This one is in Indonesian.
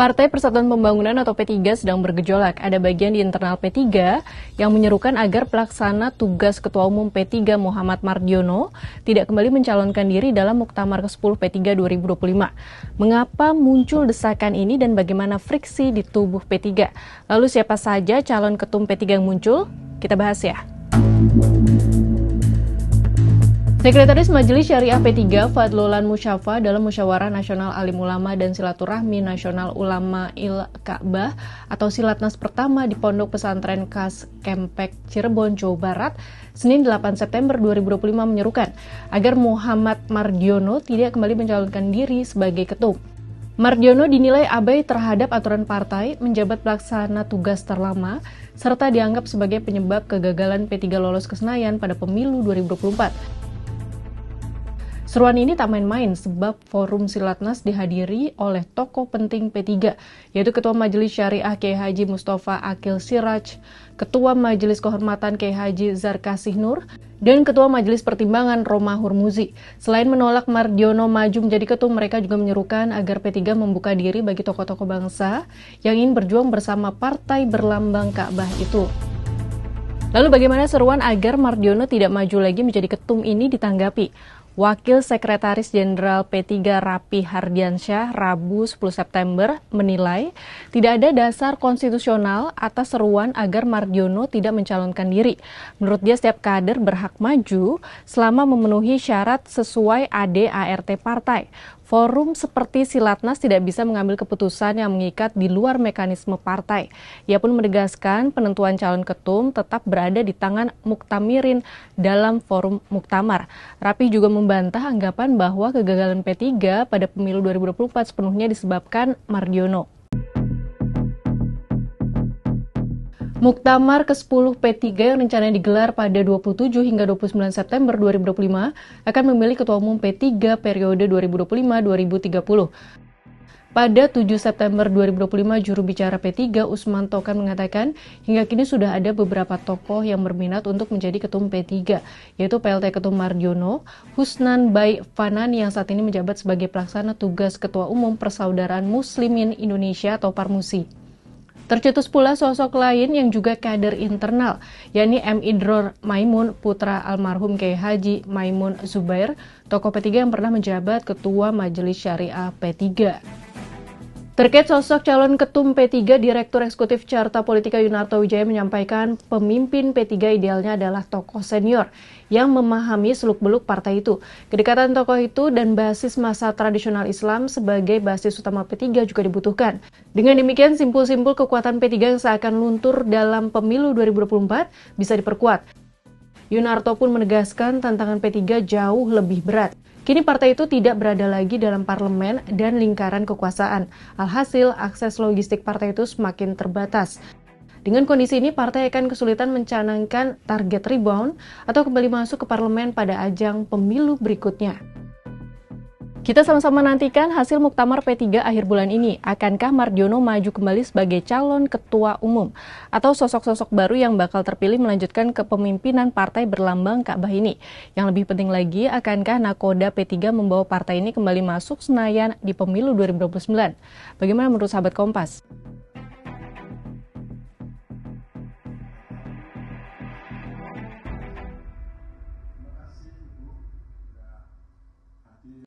Partai Persatuan Pembangunan atau P3 sedang bergejolak. Ada bagian di internal P3 yang menyerukan agar pelaksana tugas Ketua Umum P3 Muhammad Mardiono tidak kembali mencalonkan diri dalam Muktamar ke-10 P3 2025. Mengapa muncul desakan ini dan bagaimana friksi di tubuh P3? Lalu siapa saja calon ketum P3 yang muncul? Kita bahas ya. Sekretaris Majelis Syariah P3 Fadlolan Musyafa dalam Musyawarah Nasional Alim Ulama dan Silaturahmi Nasional Ulama Il-Ka'bah atau Silatnas pertama di Pondok Pesantren Khas Kempek, Cirebon, Jawa Barat, Senin 8 September 2025 menyerukan agar Muhammad Mardiono tidak kembali mencalonkan diri sebagai ketum. Mardiono dinilai abai terhadap aturan partai, menjabat pelaksana tugas terlama, serta dianggap sebagai penyebab kegagalan P3 lolos ke Senayan pada pemilu 2024. Seruan ini tak main-main sebab forum Silatnas dihadiri oleh tokoh penting P3, yaitu Ketua Majelis Syariah Kiai Haji Mustafa Akil Siraj, Ketua Majelis Kehormatan Kiai Haji Zarkasih Nur, dan Ketua Majelis Pertimbangan Roma Hurmuzi. Selain menolak Mardiono maju menjadi ketum, mereka juga menyerukan agar P3 membuka diri bagi tokoh-tokoh bangsa yang ingin berjuang bersama partai berlambang Ka'bah itu. Lalu bagaimana seruan agar Mardiono tidak maju lagi menjadi ketum ini ditanggapi? Wakil Sekretaris Jenderal P3 Rapi Hardiansyah Rabu 10 September menilai tidak ada dasar konstitusional atas seruan agar Mardiono tidak mencalonkan diri. Menurut dia, setiap kader berhak maju selama memenuhi syarat sesuai AD/ART partai. Forum seperti Silatnas tidak bisa mengambil keputusan yang mengikat di luar mekanisme partai. Ia pun menegaskan penentuan calon ketum tetap berada di tangan muktamirin dalam forum muktamar. Rapi juga membantah anggapan bahwa kegagalan P3 pada pemilu 2024 sepenuhnya disebabkan Mardiono. Muktamar ke-10 P3 yang rencananya digelar pada 27 hingga 29 September 2025 akan memilih Ketua Umum P3 periode 2025-2030. Pada 7 September 2025, juru bicara P3 Usman Tokan mengatakan hingga kini sudah ada beberapa tokoh yang berminat untuk menjadi ketum P3, yaitu PLT Ketum Mardiono, Husnan Bai Fanani yang saat ini menjabat sebagai pelaksana tugas Ketua Umum Persaudaraan Muslimin Indonesia atau Parmusi. Tercetus pula sosok lain yang juga kader internal, yakni M. Idror Maimun, putra almarhum Kiai Haji Maimun Zubair, tokoh P3 yang pernah menjabat Ketua Majelis Syariah P3. Terkait sosok calon ketum P3, Direktur Eksekutif Carta Politika Yunarto Wijaya menyampaikan pemimpin P3 idealnya adalah tokoh senior yang memahami seluk-beluk partai itu. Kedekatan tokoh itu dan basis massa tradisional Islam sebagai basis utama P3 juga dibutuhkan. Dengan demikian, simpul-simpul kekuatan P3 yang seakan luntur dalam pemilu 2024 bisa diperkuat. Yunarto pun menegaskan tantangan P3 jauh lebih berat. Kini partai itu tidak berada lagi dalam parlemen dan lingkaran kekuasaan. Alhasil, akses logistik partai itu semakin terbatas. Dengan kondisi ini, partai akan kesulitan mencanangkan target rebound atau kembali masuk ke parlemen pada ajang pemilu berikutnya. Kita sama-sama nantikan hasil Muktamar P3 akhir bulan ini. Akankah Mardiono maju kembali sebagai calon ketua umum? Atau sosok-sosok baru yang bakal terpilih melanjutkan kepemimpinan partai berlambang Ka'bah ini? Yang lebih penting lagi, akankah nakoda P3 membawa partai ini kembali masuk Senayan di pemilu 2029? Bagaimana menurut sahabat Kompas?